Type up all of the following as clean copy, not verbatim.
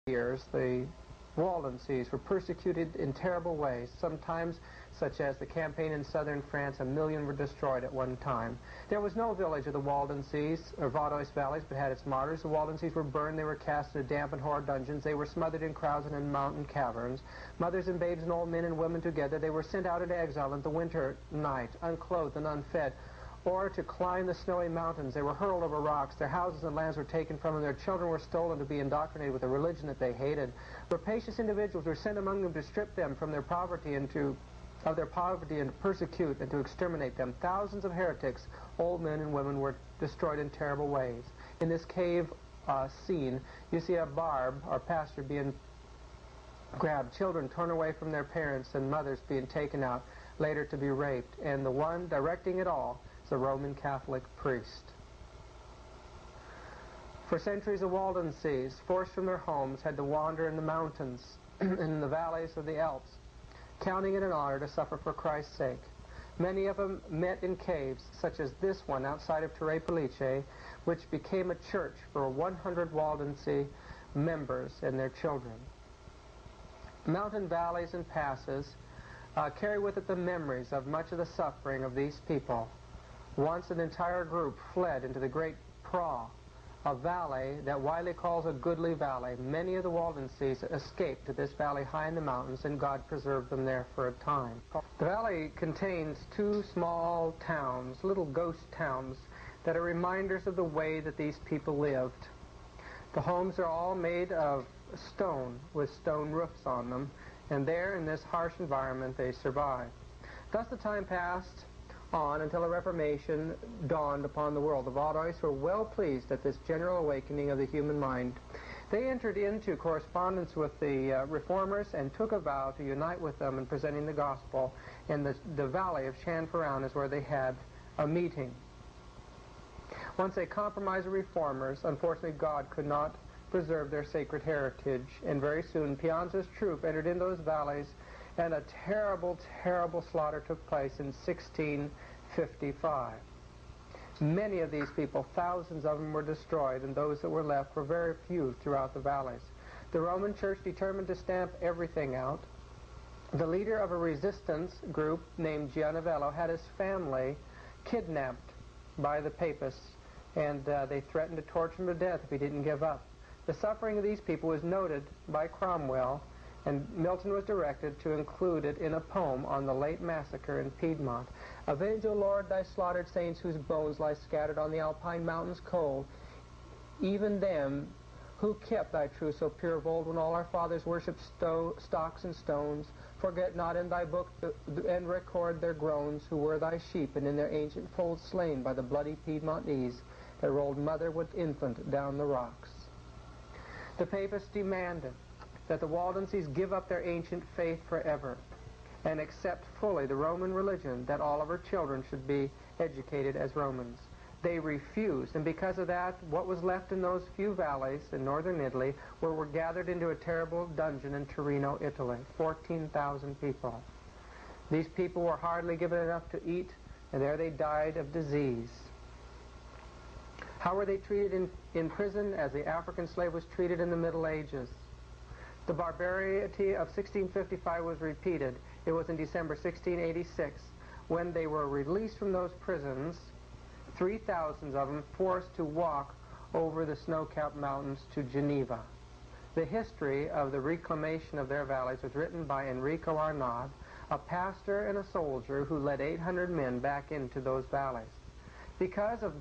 years, the Waldenses were persecuted in terrible ways, sometimes such as the campaign in southern France. 1 million were destroyed at one time. There was no village of the Waldenses or Vaudois valleys but had its martyrs. The Waldenses were burned, they were cast into damp and horrid dungeons, they were smothered in crowds and in mountain caverns. Mothers and babes and old men and women together, they were sent out into exile in the winter night, unclothed and unfed, or to climb the snowy mountains. They were hurled over rocks. Their houses and lands were taken from them. Their children were stolen to be indoctrinated with a religion that they hated. Rapacious individuals were sent among them to strip them from their poverty and to persecute and to exterminate them. Thousands of heretics, old men and women, were destroyed in terrible ways. In this cave scene, you see a barb, or pastor, being grabbed, children torn away from their parents, and mothers being taken out, later to be raped. And the one directing it all is a Roman Catholic priest. For centuries, the Waldenses, forced from their homes, had to wander in the mountains, in the valleys of the Alps, counting it an honor to suffer for Christ's sake. Many of them met in caves, such as this one outside of Torre Pellice, which became a church for 100 Waldense members and their children. Mountain valleys and passes carry with it the memories of much of the suffering of these people. Once an entire group fled into the great Pra, a valley that Wiley calls a goodly valley. Many of the Waldenses escaped to this valley high in the mountains, and God preserved them there for a time. The valley contains 2 small towns, little ghost towns, that are reminders of the way that these people lived. The homes are all made of stone, with stone roofs on them, and there in this harsh environment they survived. Thus the time passed on until a Reformation dawned upon the world. The Vaudois were well pleased at this general awakening of the human mind. They entered into correspondence with the Reformers and took a vow to unite with them in presenting the gospel. In the valley of Chanfaran is where they had a meeting. Once they compromised the Reformers, unfortunately God could not preserve their sacred heritage, and very soon Pianza's troop entered into those valleys, and a terrible, terrible slaughter took place in 1655. Many of these people, thousands of them, were destroyed, and those that were left were very few throughout the valleys. The Roman Church determined to stamp everything out. The leader of a resistance group named Gianovello had his family kidnapped by the papists, and they threatened to torture him to death if he didn't give up. The suffering of these people was noted by Cromwell, and Milton was directed to include it in a poem on the late massacre in Piedmont. Avenge, O Lord, thy slaughtered saints whose bones lie scattered on the Alpine mountains cold, even them who kept thy truth so pure of old when all our fathers worshipped stocks and stones. Forget not in thy book and record their groans who were thy sheep and in their ancient folds slain by the bloody Piedmontese that rolled mother with infant down the rocks. The papists demanded that the Waldenses give up their ancient faith forever and accept fully the Roman religion, that all of her children should be educated as Romans. They refused, and because of that, what was left in those few valleys in northern Italy were gathered into a terrible dungeon in Torino, Italy. 14,000 people. These people were hardly given enough to eat, and there they died of disease. How were they treated in prison? As the African slave was treated in the Middle Ages. The barbarity of 1655 was repeated. It was in December 1686 when they were released from those prisons, 3,000 of them forced to walk over the snow-capped mountains to Geneva. The history of the reclamation of their valleys was written by Enrico Arnaud, a pastor and a soldier who led 800 men back into those valleys. Because of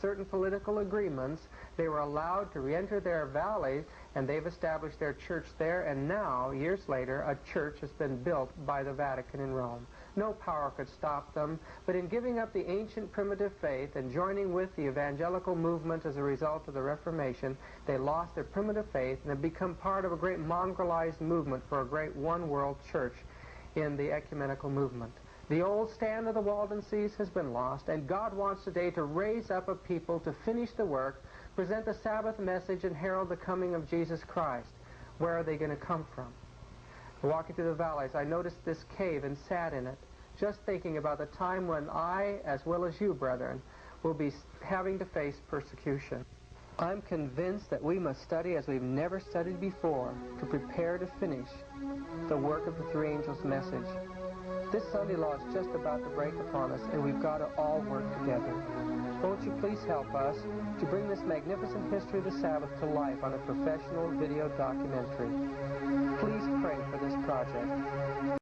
certain political agreements, they were allowed to re-enter their valleys, and they've established their church there, and now, years later, a church has been built by the Vatican in Rome. No power could stop them, but in giving up the ancient primitive faith and joining with the evangelical movement as a result of the Reformation, they lost their primitive faith and have become part of a great mongrelized movement for a great one-world church in the ecumenical movement. The old stand of the Waldenses has been lost, and God wants today to raise up a people to finish the work, present the Sabbath message, and herald the coming of Jesus Christ. Where are they going to come from? Walking through the valleys, I noticed this cave and sat in it, just thinking about the time when I, as well as you, brethren, will be having to face persecution. I'm convinced that we must study as we've never studied before to prepare to finish the work of the three angels' message. This Sunday law is just about to break upon us, and we've got to all work together. Won't you please help us to bring this magnificent history of the Sabbath to life on a professional video documentary? Please pray for this project.